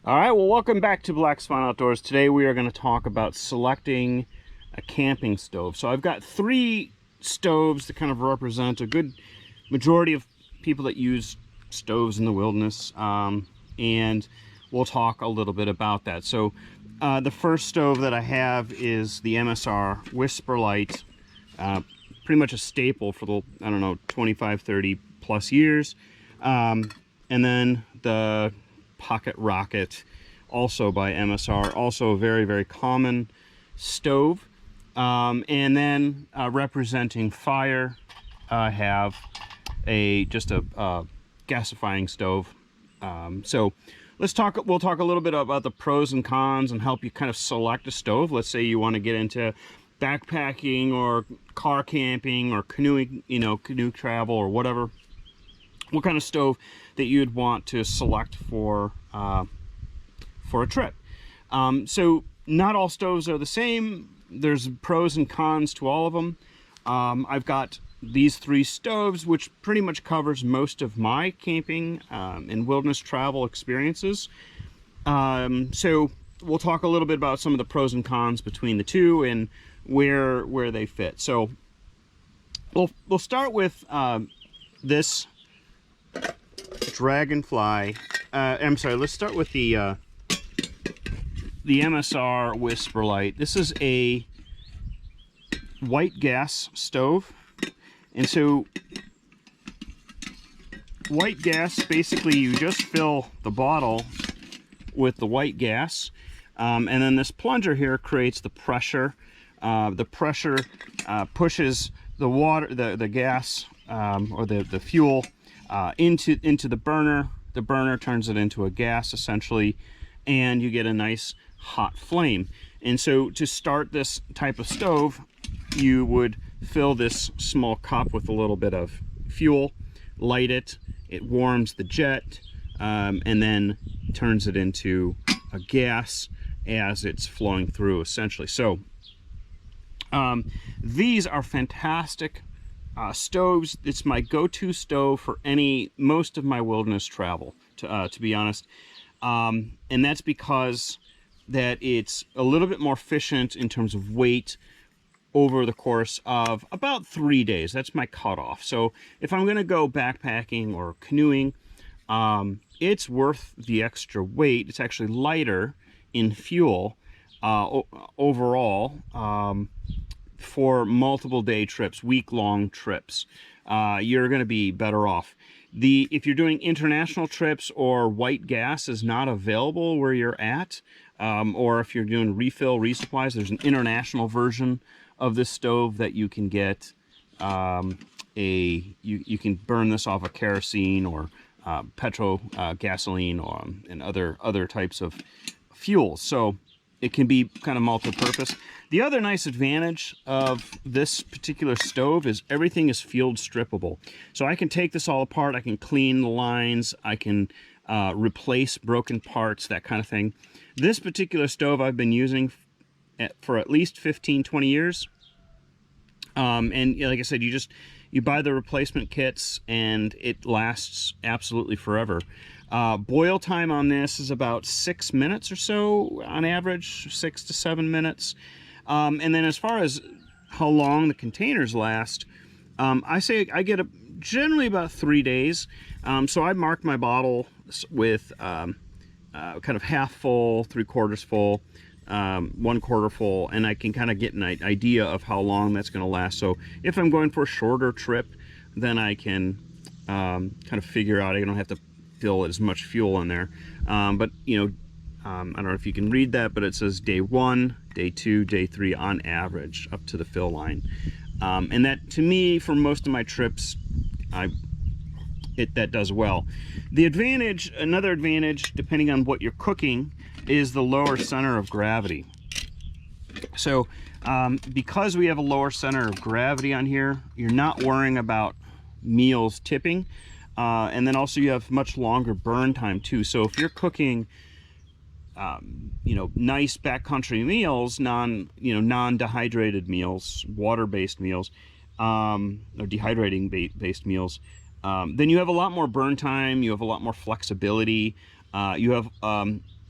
All right, well, welcome back to Black Swan Outdoors. Today we are going to talk about selecting a camping stove. So I've got three stoves that kind of represent a good majority of people that use stoves in the wilderness, and we'll talk a little bit about that. So the first stove that I have is the MSR Whisperlight, pretty much a staple for the, I don't know, 25, 30 plus years. And then the Pocket Rocket, also by MSR, also a very, very common stove. And then representing fire, I have just a gasifying stove. So we'll talk a little bit about the pros and cons and help you kind of select a stove. Let's say you want to get into backpacking or car camping or canoeing, canoe travel or whatever. What kind of stove that you'd want to select for a trip. So not all stoves are the same. There's pros and cons to all of them. I've got these three stoves, which pretty much covers most of my camping and wilderness travel experiences. So we'll talk a little bit about some of the pros and cons between the two and where they fit. So we'll start with this Dragonfly. I'm sorry, let's start with the MSR Whisperlight. This is a white gas stove. And so white gas, basically you just fill the bottle with the white gas. And then this plunger here creates the pressure. The pressure pushes the water, the gas, or the fuel into the burner. The burner turns it into a gas essentially, and you get a nice hot flame. And so to start this type of stove, you would fill this small cup with a little bit of fuel, light it, it warms the jet, and then turns it into a gas as it's flowing through essentially. So these are fantastic stoves. It's my go-to stove for most of my wilderness travel, to be honest. And that's because that it's a little bit more efficient in terms of weight over the course of about 3 days. That's my cutoff. So if I'm going to go backpacking or canoeing, it's worth the extra weight. It's actually lighter in fuel overall. For multiple day trips, week-long trips, you're going to be better off. If you're doing international trips or white gas is not available where you're at, or if you're doing resupplies, there's an international version of this stove that you can get. You can burn this off of kerosene or gasoline and other types of fuels. So it can be kind of multi-purpose. The other nice advantage of this particular stove is everything is field strippable. So I can take this all apart, I can clean the lines, I can replace broken parts, that kind of thing. This particular stove I've been using for at least 15, 20 years. And like I said, you buy the replacement kits and it lasts absolutely forever. Boil time on this is about 6 minutes or so on average, 6 to 7 minutes. And then as far as how long the containers last, I say I get generally about 3 days. So I mark my bottle with kind of half full, 3/4 full, 1/4 full, and I can kind of get an idea of how long that's going to last. So if I'm going for a shorter trip, then I can kind of figure out, I don't have to fill as much fuel in there. But I don't know if you can read that, but it says day 1, day 2, day 3 on average up to the fill line. And that, to me, for most of my trips, that does well. Another advantage, depending on what you're cooking, is the lower center of gravity. So because we have a lower center of gravity on here, you're not worrying about meals tipping. And then also you have much longer burn time too. So if you're cooking nice backcountry meals, non-dehydrated meals, water-based meals, or dehydrating based meals, then you have a lot more burn time, you have a lot more flexibility, you have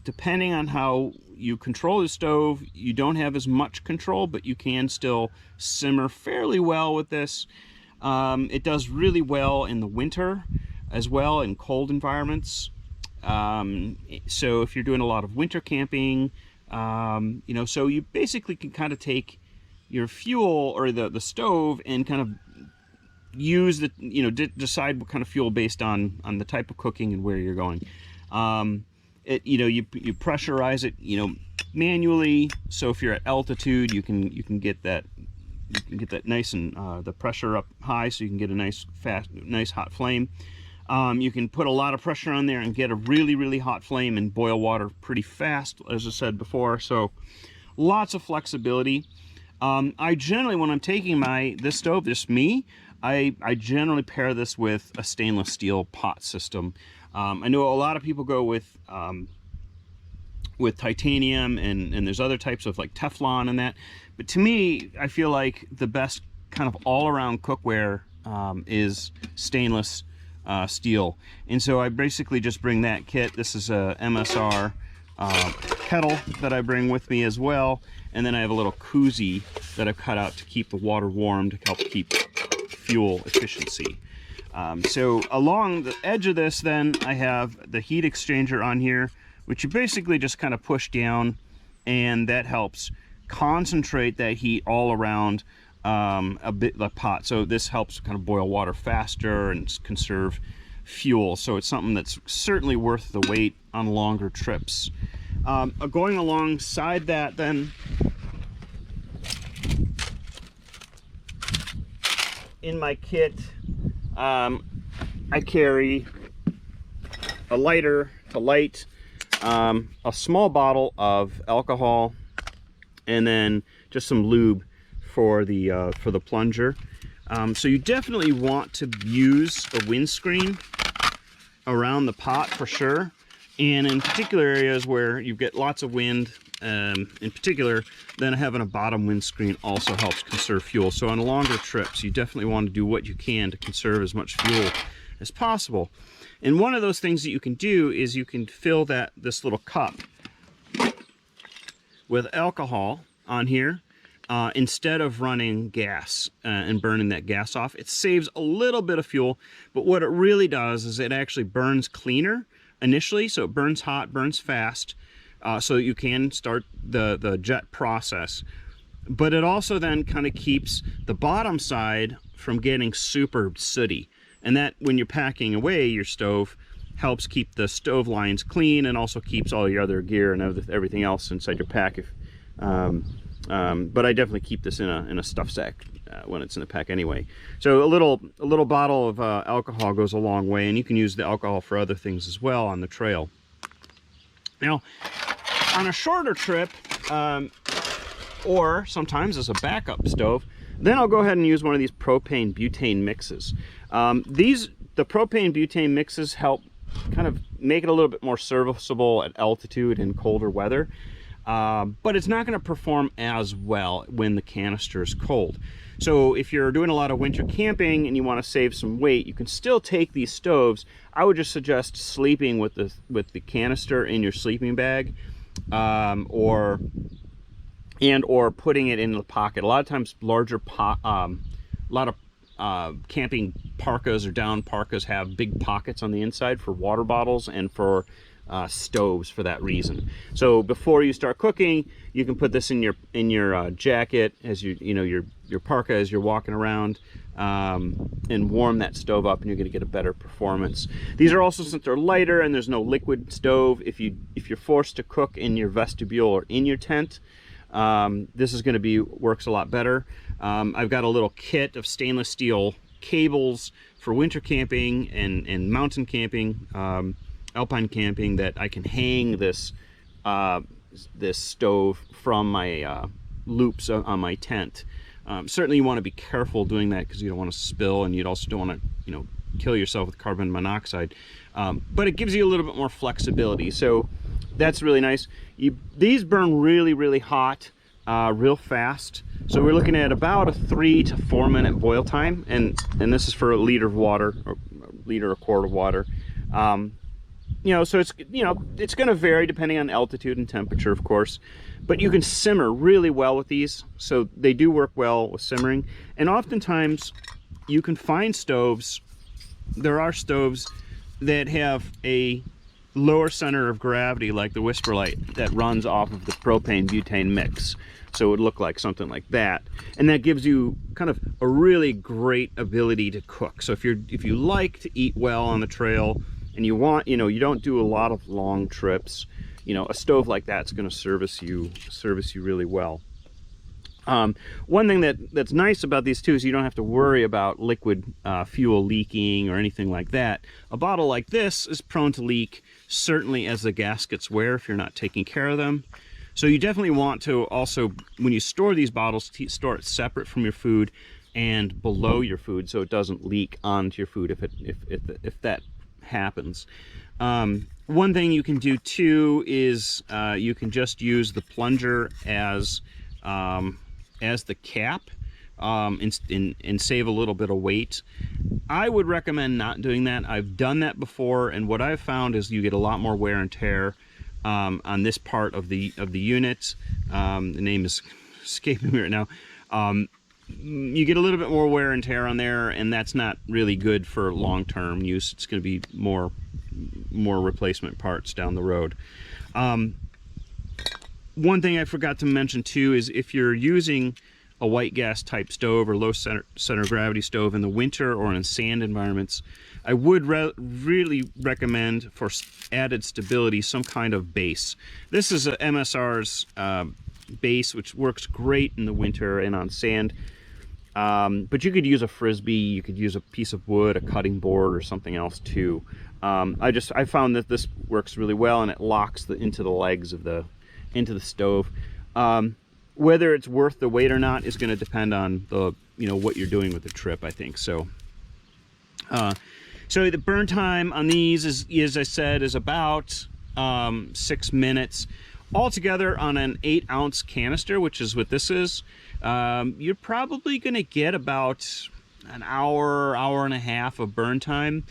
Depending on how you control the stove, you don't have as much control, but you can still simmer fairly well with this. It does really well in the winter as well, in cold environments. So if you're doing a lot of winter camping, you know, so you basically can kind of take your fuel or the stove and kind of use the, you know, decide what kind of fuel based on the type of cooking and where you're going. You know, you pressurize it, you know, manually. So if you're at altitude, you can get that nice and the pressure up high, so you can get a nice hot flame. You can put a lot of pressure on there and get a really hot flame and boil water pretty fast, as I said before. So lots of flexibility. I generally, when I'm taking this stove, just me, I generally pair this with a stainless steel pot system. I know a lot of people go with titanium, and there's other types of like Teflon and that. But to me, I feel like the best kind of all-around cookware is stainless steel. And so I basically just bring that kit. This is a MSR kettle that I bring with me as well. And then I have a little koozie that I've cut out to keep the water warm, to help keep fuel efficiency. So along the edge of this, then I have the heat exchanger on here, which you basically just kind of push down, and that helps concentrate that heat all around the pot. So this helps kind of boil water faster and conserve fuel. So it's something that's certainly worth the wait on longer trips. Going alongside that, then, in my kit, I carry a lighter to light, a small bottle of alcohol, and then just some lube for the plunger. So you definitely want to use a windscreen around the pot for sure, and in particular areas where you get lots of wind, in particular, then having a bottom windscreen also helps conserve fuel. So on longer trips, you definitely want to do what you can to conserve as much fuel as possible. And one of those things that you can do is you can fill this little cup with alcohol on here, instead of running gas and burning that gas off. It saves a little bit of fuel, but what it really does is it actually burns cleaner initially, so it burns hot, burns fast, so you can start the jet process. But it also then kind of keeps the bottom side from getting super sooty, and that, when you're packing away your stove, helps keep the stove lines clean, and also keeps all your other gear and everything else inside your pack. But I definitely keep this in a stuff sack when it's in the pack anyway. So a little bottle of alcohol goes a long way, and you can use the alcohol for other things as well on the trail. Now, on a shorter trip, or sometimes as a backup stove, then I'll go ahead and use one of these propane butane mixes. The propane butane mixes help kind of make it a little bit more serviceable at altitude and colder weather. But it's not going to perform as well when the canister is cold. So if you're doing a lot of winter camping and you want to save some weight, you can still take these stoves. I would just suggest sleeping with the canister in your sleeping bag, or putting it in the pocket. A lot of times, camping parkas or down parkas have big pockets on the inside for water bottles and for stoves for that reason. So before you start cooking, you can put this in your jacket as your parka as you're walking around, and warm that stove up, and you're going to get a better performance. These are also, since they're lighter and there's no liquid stove, if you're forced to cook in your vestibule or in your tent, this is going to works a lot better. I've got a little kit of stainless steel cables for winter camping and mountain camping, alpine camping, that I can hang this stove from my loops on my tent. Certainly you want to be careful doing that, because you don't want to spill, and you also don't want to kill yourself with carbon monoxide. But it gives you a little bit more flexibility, so that's really nice. These burn really hot, real fast. So we're looking at about a 3 to 4 minute boil time, and this is for a liter of water, or a quart of water. you know, so it's, you know, it's going to vary depending on altitude and temperature, of course, but you can simmer really well with these. So they do work well with simmering. And oftentimes you can find stoves, there are stoves that have a lower center of gravity, like the Whisperlight, that runs off of the propane butane mix. So it would look like something like that, and that gives you kind of a really great ability to cook. So if you like to eat well on the trail, and you want, you know, you don't do a lot of long trips, you know, a stove like that's going to service you really well. One thing that's nice about these too is you don't have to worry about liquid fuel leaking or anything like that. A bottle like this is prone to leak, certainly as the gaskets wear if you're not taking care of them. So you definitely want to also, when you store these bottles, store it separate from your food and below your food so it doesn't leak onto your food if that happens. One thing you can do too is you can just use the plunger as the cap and save a little bit of weight. I would recommend not doing that. I've done that before, and what I've found is you get a lot more wear and tear on this part of the unit. The name is escaping me right now. You get a little bit more wear and tear on there, and that's not really good for long-term use. It's going to be more replacement parts down the road. One thing I forgot to mention too is if you're using a white gas type stove or low center of gravity stove in the winter or in sand environments, I would really recommend, for added stability, some kind of base. This is a MSR's base, which works great in the winter and on sand. But you could use a frisbee, you could use a piece of wood, a cutting board, or something else too. I found that this works really well, and it locks into the legs of the stove. Whether it's worth the weight or not is going to depend on what you're doing with the trip, I think. So so the burn time on these is, as I said, is about 6 minutes. Altogether on an 8-ounce canister, which is what this is, you're probably going to get about an hour and a half of burn time.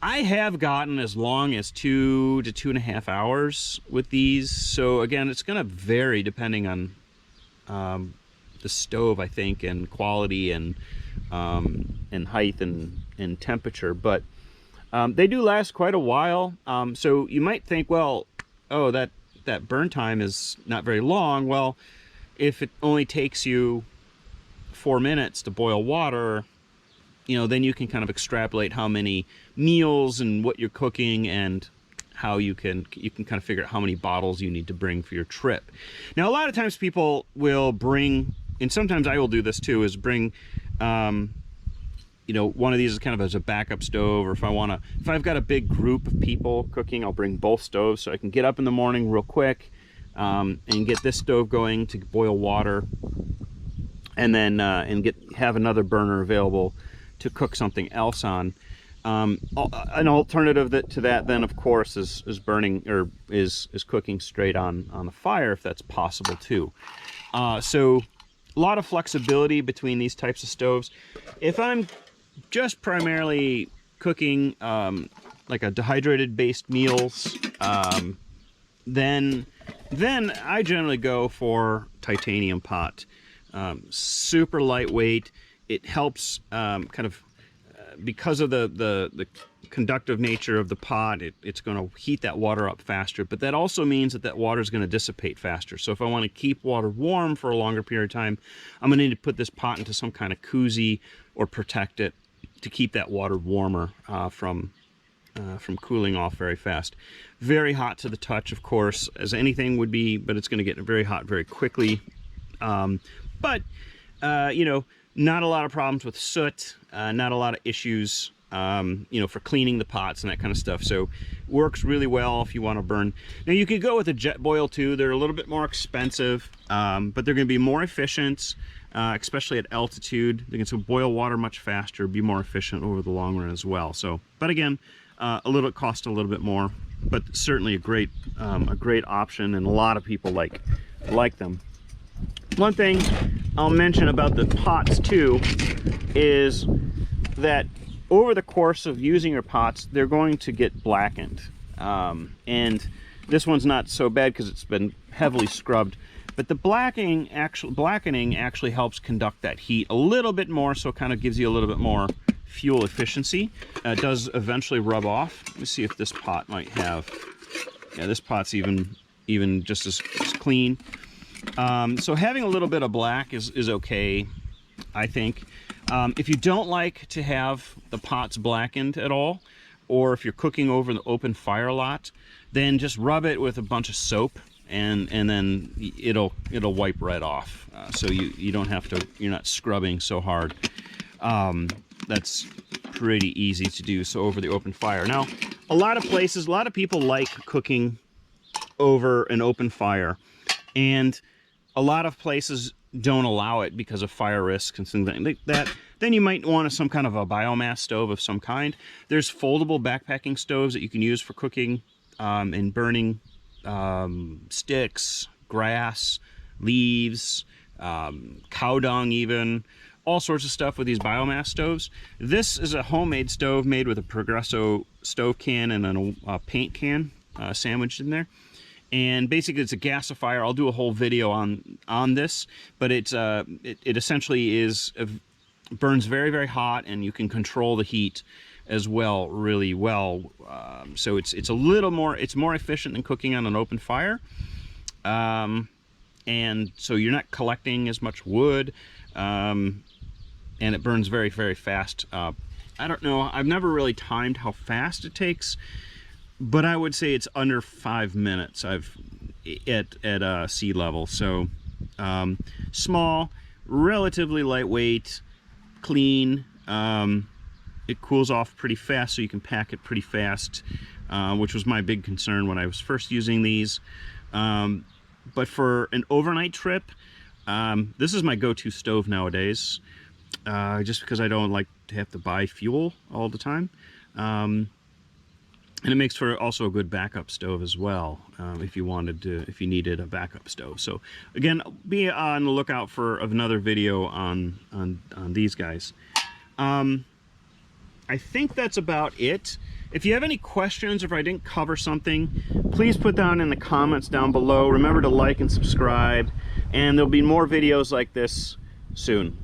I have gotten as long as 2 to 2.5 hours with these. So again, it's going to vary depending on the stove, I think, and quality and height and temperature. But they do last quite a while. So you might think, well, oh, that burn time is not very long. Well, if it only takes you 4 minutes to boil water, then you can kind of extrapolate how many meals and what you're cooking, and how you can kind of figure out how many bottles you need to bring for your trip. Now, a lot of times people will bring, and sometimes I will do this too, is bring one of these is kind of as a backup stove, or if I've got a big group of people cooking, I'll bring both stoves so I can get up in the morning real quick and get this stove going to boil water, and then have another burner available to cook something else on. An alternative to that then, of course, is burning, or is cooking straight on the fire, if that's possible too. So a lot of flexibility between these types of stoves. If I'm just primarily cooking like a dehydrated based meals, then I generally go for titanium pot. Super lightweight. It helps because of the conductive nature of the pot, it's going to heat that water up faster, but that also means that water is going to dissipate faster. So if I want to keep water warm for a longer period of time, I'm going to need to put this pot into some kind of koozie or protect it to keep that water warmer from cooling off very fast. Very hot to the touch, of course, as anything would be, but it's going to get very hot very quickly. Not a lot of problems with soot, not a lot of issues, for cleaning the pots and that kind of stuff. So works really well if you want to burn. Now you could go with a jet boil too. They're a little bit more expensive, but they're going to be more efficient, especially at altitude. They can boil water much faster, be more efficient over the long run as well. So, but again, cost a little bit more, but certainly a great option, and a lot of people like them. One thing I'll mention about the pots too is that over the course of using your pots, they're going to get blackened. And this one's not so bad because it's been heavily scrubbed. But the blackening actually helps conduct that heat a little bit more, so it kind of gives you a little bit more fuel efficiency. It does eventually rub off. Let me see if this pot might have. Yeah, this pot's even just as clean. So having a little bit of black is okay, I think. If you don't like to have the pots blackened at all, or if you're cooking over the open fire a lot, then just rub it with a bunch of soap, and then it'll wipe right off. So you don't have to, you're not scrubbing so hard. That's pretty easy to do, so over the open fire. Now, a lot of people like cooking over an open fire, and a lot of places don't allow it because of fire risks and things like that. Then you might want some kind of a biomass stove of some kind. There's foldable backpacking stoves that you can use for cooking and burning sticks, grass, leaves, cow dung even, all sorts of stuff with these biomass stoves. This is a homemade stove made with a Progresso stove can and a paint can sandwiched in there. And basically it's a gasifier. I'll do a whole video on this, but it essentially burns very, very hot, and you can control the heat as well really well. So it's more efficient than cooking on an open fire. And so you're not collecting as much wood, and it burns very, very fast. I don't know, I've never really timed how fast it takes, but I would say it's under 5 minutes at sea level. So small, relatively lightweight, clean. It cools off pretty fast, so you can pack it pretty fast, which was my big concern when I was first using these. But for an overnight trip, this is my go-to stove nowadays, just because I don't like to have to buy fuel all the time. And it makes for also a good backup stove as well, if you needed a backup stove. So again, be on the lookout for another video on these guys. I think that's about it. If you have any questions, or if I didn't cover something, please put down in the comments down below. Remember to like and subscribe, and there'll be more videos like this soon.